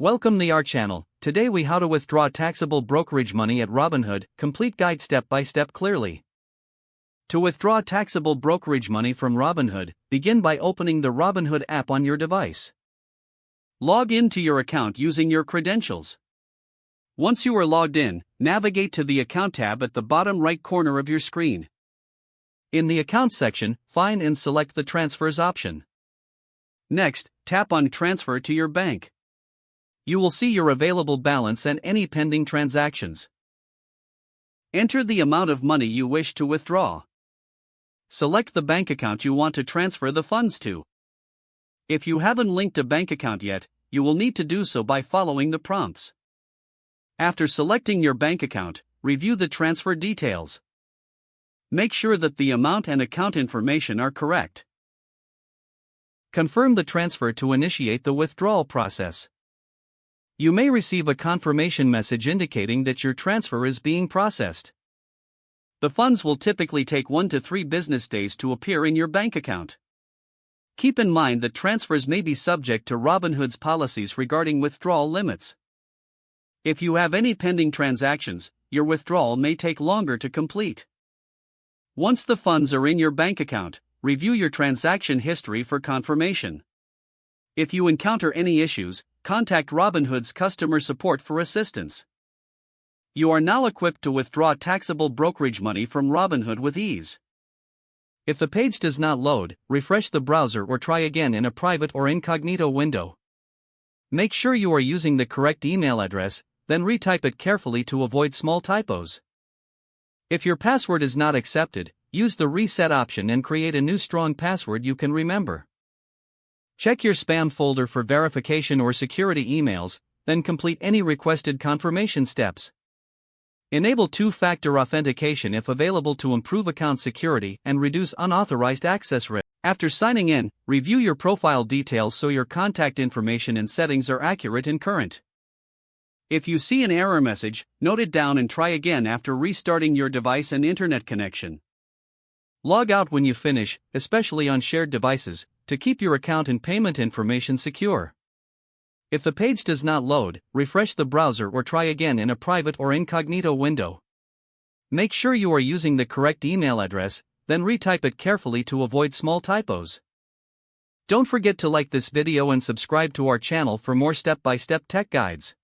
Welcome to our channel. Today we how to withdraw taxable brokerage money at Robinhood, complete guide step by step clearly. To withdraw taxable brokerage money from Robinhood, begin by opening the Robinhood app on your device. Log into your account using your credentials. Once you are logged in, navigate to the Account tab at the bottom right corner of your screen. In the Account section, find and select the Transfers option. Next, tap on Transfer to your bank. You will see your available balance and any pending transactions. Enter the amount of money you wish to withdraw. Select the bank account you want to transfer the funds to. If you haven't linked a bank account yet, you will need to do so by following the prompts. After selecting your bank account, review the transfer details. Make sure that the amount and account information are correct. Confirm the transfer to initiate the withdrawal process. You may receive a confirmation message indicating that your transfer is being processed. The funds will typically take 1 to 3 business days to appear in your bank account. Keep in mind that transfers may be subject to Robinhood's policies regarding withdrawal limits. If you have any pending transactions, your withdrawal may take longer to complete. Once the funds are in your bank account, review your transaction history for confirmation. If you encounter any issues, contact Robinhood's customer support for assistance. You are now equipped to withdraw taxable brokerage money from Robinhood with ease. If the page does not load, refresh the browser or try again in a private or incognito window. Make sure you are using the correct email address, then retype it carefully to avoid small typos. If your password is not accepted, use the reset option and create a new strong password you can remember. Check your spam folder for verification or security emails, then complete any requested confirmation steps. Enable two-factor authentication if available to improve account security and reduce unauthorized access risk. After signing in, review your profile details so your contact information and settings are accurate and current. If you see an error message, note it down and try again after restarting your device and internet connection. Log out when you finish, especially on shared devices, to keep your account and payment information secure. If the page does not load, refresh the browser or try again in a private or incognito window. Make sure you are using the correct email address, then retype it carefully to avoid small typos. Don't forget to like this video and subscribe to our channel for more step-by-step tech guides.